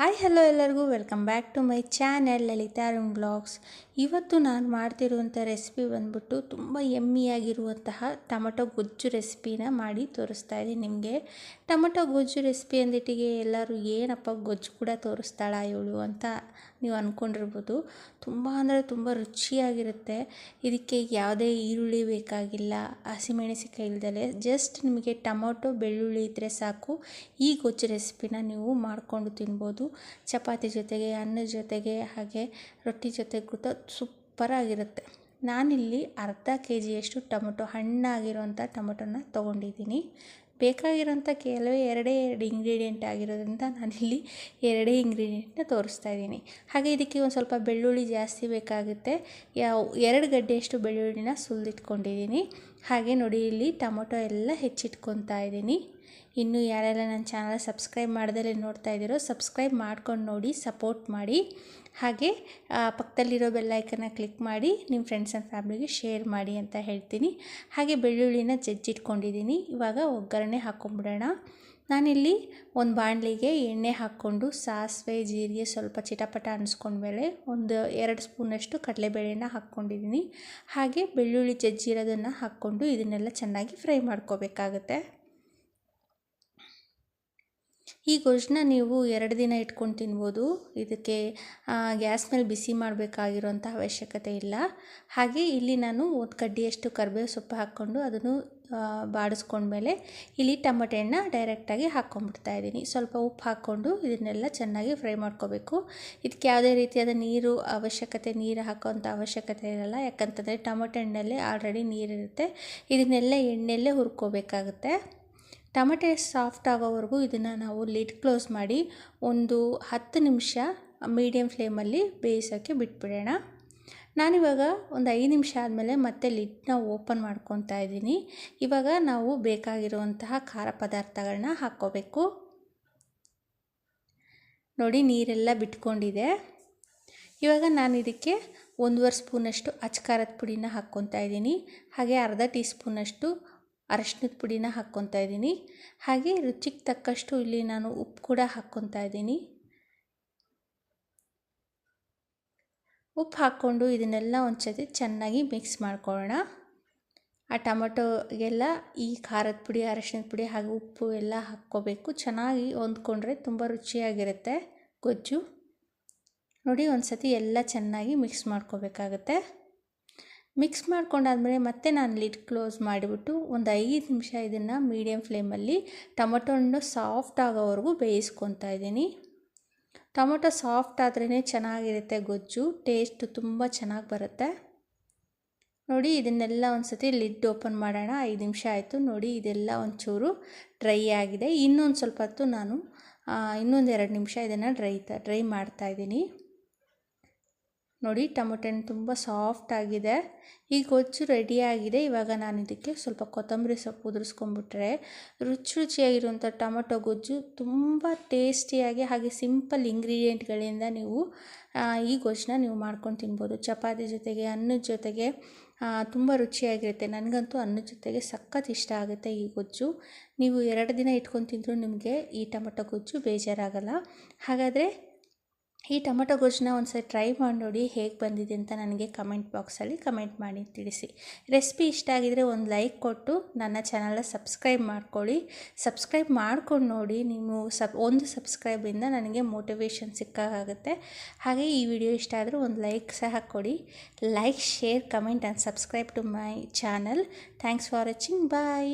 Hi hello ಎಲ್ಲರಿಗೂ welcome back to my channel Lalita Arun blogs. ಇವತ್ತು ನಾನು ಮಾಡ್ತಿರುವಂಥ ರೆಸಿಪಿ ಬಂದ್ಬಿಟ್ಟು ತುಂಬ ಯಮ್ಮಿಯಾಗಿರುವಂತಹ ಟೊಮಟೊ ಗೊಜ್ಜು ರೆಸಿಪಿನ ಮಾಡಿ ತೋರಿಸ್ತಾ ಇದ್ದೀನಿ ನಿಮಗೆ. ಟೊಮಟೊ ಗೊಜ್ಜು ರೆಸಿಪಿ ಅಂದಿಟ್ಟಿಗೆ ಎಲ್ಲರೂ ಏನಪ್ಪ ಗೊಜ್ಜು ಕೂಡ ತೋರಿಸ್ತಾಳಾ ಇವಳು ಅಂತ ನೀವು ಅಂದ್ಕೊಂಡಿರ್ಬೋದು. ತುಂಬ ಅಂದರೆ ತುಂಬ ರುಚಿಯಾಗಿರುತ್ತೆ. ಇದಕ್ಕೆ ಯಾವುದೇ ಈರುಳ್ಳಿ ಬೇಕಾಗಿಲ್ಲ, ಹಸಿಮೆಣಸಿಕಾಯಿ ಇಲ್ದಲೆ ಜಸ್ಟ್ ನಿಮಗೆ ಟೊಮಟೊ ಬೆಳ್ಳುಳ್ಳಿ ಇದ್ದರೆ ಸಾಕು. ಈ ಗೊಜ್ಜು ರೆಸಿಪಿನ ನೀವು ಮಾಡಿಕೊಂಡು ತಿನ್ಬೋದು. ಚಪಾತಿ ಜೊತೆಗೆ, ಅನ್ನದ ಜೊತೆಗೆ, ಹಾಗೆ ರೊಟ್ಟಿ ಜೊತೆಗೆ ಕೂಡ ಸೂಪರಾಗಿರುತ್ತೆ. ನಾನಿಲ್ಲಿ ಅರ್ಧ KGಯಷ್ಟು ಟೊಮಟೊ ಹಣ್ಣಾಗಿರೋಂಥ ಟೊಮಟೊನ ತೊಗೊಂಡಿದ್ದೀನಿ. ಬೇಕಾಗಿರೋಂಥ ಎರಡು ಇಂಗ್ರೀಡಿಯೆಂಟ್ ಆಗಿರೋದ್ರಿಂದ ನಾನಿಲ್ಲಿ ಎರಡೇ ಇಂಗ್ರೀಡಿಯೆಂಟ್ನ ತೋರಿಸ್ತಾ ಇದ್ದೀನಿ. ಹಾಗೆ ಇದಕ್ಕೆ ಒಂದು ಸ್ವಲ್ಪ ಬೆಳ್ಳುಳ್ಳಿ ಜಾಸ್ತಿ ಬೇಕಾಗುತ್ತೆ. 2 ಗಡ್ಡೆಯಷ್ಟು ಬೆಳ್ಳುಳ್ಳಿನ ಸುಲಿದಿಟ್ಕೊಂಡಿದ್ದೀನಿ. ಹಾಗೆ ನೋಡಿ ಇಲ್ಲಿ ಟೊಮೊಟೊ ಎಲ್ಲ ಹೆಚ್ಚಿಟ್ಕೊತಾ ಇದ್ದೀನಿ. ಇನ್ನೂ ಯಾರೆಲ್ಲ ನನ್ನ ಚಾನಲ್ ಸಬ್ಸ್ಕ್ರೈಬ್ ಮಾಡ್ದಲೇ ನೋಡ್ತಾ ಇದ್ದೀರೋ ಸಬ್ಸ್ಕ್ರೈಬ್ ಮಾಡ್ಕೊಂಡು ನೋಡಿ, ಸಪೋರ್ಟ್ ಮಾಡಿ. ಹಾಗೆ ಪಕ್ಕದಲ್ಲಿರೋ ಬೆಲ್ ಐಕನ್ನ ಕ್ಲಿಕ್ ಮಾಡಿ ನಿಮ್ಮ ಫ್ರೆಂಡ್ಸ್ ಆ್ಯಂಡ್ ಫ್ಯಾಮಿಲಿಗೆ ಶೇರ್ ಮಾಡಿ ಅಂತ ಹೇಳ್ತೀನಿ. ಹಾಗೆ ಬೆಳ್ಳುಳ್ಳಿನ ಜಜ್ಜಿಟ್ಕೊಂಡಿದ್ದೀನಿ. ಇವಾಗ ಒಗ್ಗರಣೆ ಹಾಕ್ಕೊಂಬಿಡೋಣ. ನಾನಿಲ್ಲಿ ಒಂದು ಬಾಣಲಿಗೆ ಎಣ್ಣೆ ಹಾಕ್ಕೊಂಡು ಸಾಸಿವೆ, ಜೀರಿಗೆ ಸ್ವಲ್ಪ ಚಿಟಪಟ ಅನ್ನಿಸ್ಕೊಂಡ್ಮೇಲೆ ಒಂದು 2 ಸ್ಪೂನಷ್ಟು ಕಡಲೆಬೇಳೆನ ಹಾಕ್ಕೊಂಡಿದ್ದೀನಿ. ಹಾಗೆ ಬೆಳ್ಳುಳ್ಳಿ ಜಜ್ಜಿರೋದನ್ನು ಹಾಕ್ಕೊಂಡು ಇದನ್ನೆಲ್ಲ ಚೆನ್ನಾಗಿ ಫ್ರೈ ಮಾಡ್ಕೋಬೇಕಾಗತ್ತೆ. ಈ ಗೊಜ್ಜನ್ನ ನೀವು 2 ದಿನ ಇಟ್ಕೊಂಡು ತಿನ್ಬೋದು. ಇದಕ್ಕೆ ಗ್ಯಾಸ್ ಮೇಲೆ ಬಿಸಿ ಮಾಡಬೇಕಾಗಿರೋಂಥ ಅವಶ್ಯಕತೆ ಇಲ್ಲ. ಹಾಗೆ ಇಲ್ಲಿ ನಾನು 1 ಕಡ್ಡಿಯಷ್ಟು ಕರಿಬೇವು ಸೊಪ್ಪು ಹಾಕ್ಕೊಂಡು ಅದನ್ನು ಬಾಡಿಸ್ಕೊಂಡ್ಮೇಲೆ ಇಲ್ಲಿ ಟೊಮಟೊ ಹಣ್ಣು ಡೈರೆಕ್ಟಾಗಿ ಹಾಕ್ಕೊಂಡ್ಬಿಡ್ತಾ ಇದ್ದೀನಿ. ಸ್ವಲ್ಪ ಉಪ್ಪು ಹಾಕ್ಕೊಂಡು ಇದನ್ನೆಲ್ಲ ಚೆನ್ನಾಗಿ ಫ್ರೈ ಮಾಡ್ಕೋಬೇಕು. ಇದಕ್ಕೆ ಯಾವುದೇ ರೀತಿಯಾದ ನೀರು ಹಾಕೋವಂಥ ಅವಶ್ಯಕತೆ ಇರಲ್ಲ. ಯಾಕಂತಂದರೆ ಟೊಮಟೊ ಹಣ್ಣಲ್ಲೇ ಆಲ್ರೆಡಿ ನೀರಿರುತ್ತೆ. ಇದನ್ನೆಲ್ಲ ಎಣ್ಣೆಯಲ್ಲೇ ಹುರ್ಕೋಬೇಕಾಗುತ್ತೆ. ಟೊಮಟೊ ಸಾಫ್ಟ್ ಆಗೋವರೆಗೂ ಇದನ್ನು ನಾವು ಲಿಡ್ ಕ್ಲೋಸ್ ಮಾಡಿ ಒಂದು 10 ನಿಮಿಷ ಮೀಡಿಯಮ್ ಫ್ಲೇಮಲ್ಲಿ ಬೇಯಿಸೋಕ್ಕೆ ಬಿಟ್ಬಿಡೋಣ. ನಾನಿವಾಗ ಒಂದು 5 ನಿಮಿಷ ಆದಮೇಲೆ ಮತ್ತೆ ಲಿಡ್ನ ಓಪನ್ ಮಾಡ್ಕೊತಾ ಇದ್ದೀನಿ. ಇವಾಗ ನಾವು ಬೇಕಾಗಿರುವಂತಹ ಖಾರ ಪದಾರ್ಥಗಳನ್ನ ಹಾಕ್ಕೋಬೇಕು. ನೋಡಿ ನೀರೆಲ್ಲ ಬಿಟ್ಕೊಂಡಿದೆ. ಇವಾಗ ನಾನು ಇದಕ್ಕೆ 1.5 ಸ್ಪೂನಷ್ಟು ಅಚ್ಚ ಪುಡಿನ ಹಾಕ್ಕೊತಾ ಇದ್ದೀನಿ. ಹಾಗೆ ಅರ್ಧ ಟೀ ಸ್ಪೂನಷ್ಟು ಅರಶಿನದ ಪುಡಿನ ಹಾಕ್ಕೊತಾ ಇದ್ದೀನಿ. ಹಾಗೆ ರುಚಿಗೆ ತಕ್ಕಷ್ಟು ಇಲ್ಲಿ ನಾನು ಉಪ್ಪು ಕೂಡ ಹಾಕ್ಕೊತಾ ಇದ್ದೀನಿ. ಉಪ್ಪು ಹಾಕ್ಕೊಂಡು ಇದನ್ನೆಲ್ಲ ಒಂದ್ಸತಿ ಚೆನ್ನಾಗಿ ಮಿಕ್ಸ್ ಮಾಡ್ಕೊಳ್ಳೋಣ. ಆ ಟೊಮಟೊಗೆಲ್ಲ ಈ ಖಾರದ ಪುಡಿ, ಅರಶಿನದ ಪುಡಿ ಹಾಗೆ ಉಪ್ಪು ಎಲ್ಲ ಹಾಕ್ಕೋಬೇಕು. ಚೆನ್ನಾಗಿ ಹೊಂದ್ಕೊಂಡ್ರೆ ತುಂಬ ರುಚಿಯಾಗಿರುತ್ತೆ ಗೊಜ್ಜು. ನೋಡಿ ಒಂದ್ಸತಿ ಎಲ್ಲ ಚೆನ್ನಾಗಿ ಮಿಕ್ಸ್ ಮಾಡ್ಕೋಬೇಕಾಗತ್ತೆ. ಮಿಕ್ಸ್ ಮಾಡ್ಕೊಂಡಾದ್ಮೇಲೆ ಮತ್ತೆ ನಾನು ಲಿಡ್ ಕ್ಲೋಸ್ ಮಾಡಿಬಿಟ್ಟು ಒಂದು 5 ನಿಮಿಷ ಇದನ್ನು ಮೀಡಿಯಮ್ ಫ್ಲೇಮಲ್ಲಿ ಟೊಮಟೊ ಹಣ್ಣು ಸಾಫ್ಟ್ ಆಗೋವರೆಗೂ ಬೇಯಿಸ್ಕೊತಾ ಇದ್ದೀನಿ. ಟೊಮೊಟೊ ಸಾಫ್ಟ್ ಆದ್ರೇ ಚೆನ್ನಾಗಿರುತ್ತೆ ಗೊಜ್ಜು, ಟೇಸ್ಟ್ ತುಂಬ ಚೆನ್ನಾಗಿ ಬರುತ್ತೆ. ನೋಡಿ ಇದನ್ನೆಲ್ಲ ಒಂದು ಸತಿ ಲಿಡ್ ಓಪನ್ ಮಾಡೋಣ. 5 ನಿಮಿಷ ಆಯಿತು. ನೋಡಿ ಇದೆಲ್ಲ ಒಂಚೂರು ಡ್ರೈ ಆಗಿದೆ. ಇನ್ನೊಂದು ಸ್ವಲ್ಪ ಹೊತ್ತು ನಾನು ಇನ್ನೊಂದು 2 ನಿಮಿಷ ಇದನ್ನು ಡ್ರೈ ಮಾಡ್ತಾಯಿದ್ದೀನಿ. ನೋಡಿ ಟೊಮೊಟೊ ಹಣ್ಣು ತುಂಬ ಸಾಫ್ಟ್ ಆಗಿದೆ. ಈ ಗೊಜ್ಜು ರೆಡಿಯಾಗಿದೆ. ಇವಾಗ ನಾನು ಇದಕ್ಕೆ ಸ್ವಲ್ಪ ಕೊತ್ತಂಬರಿ ಸೊಪ್ಪು ಉದುರಿಸ್ಕೊಂಡ್ಬಿಟ್ರೆ ರುಚಿಯಾಗಿರುವಂಥ ಟೊಮೊಟೊ ಗೊಜ್ಜು ತುಂಬ ಟೇಸ್ಟಿಯಾಗಿ ಹಾಗೆ ಸಿಂಪಲ್ ಇಂಗ್ರೀಡಿಯೆಂಟ್ಗಳಿಂದ ನೀವು ಈ ಗೊಜ್ಜನ್ನ ನೀವು ಮಾಡ್ಕೊಂಡು ತಿನ್ಬೋದು. ಚಪಾತಿ ಜೊತೆಗೆ, ಅನ್ನದ ಜೊತೆಗೆ ತುಂಬ ರುಚಿಯಾಗಿರುತ್ತೆ. ನನಗಂತೂ ಅನ್ನದ ಜೊತೆಗೆ ಸಖತ್ ಇಷ್ಟ ಆಗುತ್ತೆ ಈ ಗೊಜ್ಜು. ನೀವು 2 ದಿನ ಇಟ್ಕೊಂಡು ತಿಂದರೂ ನಿಮಗೆ ಈ ಟೊಮೊಟೊ ಗೊಜ್ಜು ಬೇಜಾರಾಗಲ್ಲ. ಹಾಗಾದರೆ ಈ ಟೊಮೊಟೊ ಗೊಜ್ಜನ್ನ ಒಂದ್ಸರಿ ಟ್ರೈ ಮಾಡಿ ನೋಡಿ, ಹೇಗೆ ಬಂದಿದೆ ಅಂತ ನನಗೆ ಕಮೆಂಟ್ ಬಾಕ್ಸಲ್ಲಿ ಕಮೆಂಟ್ ಮಾಡಿ ತಿಳಿಸಿ. ರೆಸಿಪಿ ಇಷ್ಟ ಆಗಿದರೆ ಒಂದು ಲೈಕ್ ಕೊಟ್ಟು ನನ್ನ ಚಾನಲ್ನ ಸಬ್ಸ್ಕ್ರೈಬ್ ಮಾಡ್ಕೊಳ್ಳಿ. ಸಬ್ಸ್ಕ್ರೈಬ್ ಮಾಡ್ಕೊಂಡು ನೋಡಿ. ನೀವು ಒಂದು ಸಬ್ಸ್ಕ್ರೈಬಿಂದ ನನಗೆ ಮೋಟಿವೇಶನ್ ಸಿಕ್ಕಾಗುತ್ತೆ. ಹಾಗೆ ಈ ವಿಡಿಯೋ ಇಷ್ಟ ಆದರೂ ಒಂದು ಲೈಕ್ ಸಹ ಕೊಡಿ. Like, share, comment and subscribe to my channel. Thanks for watching. Bye.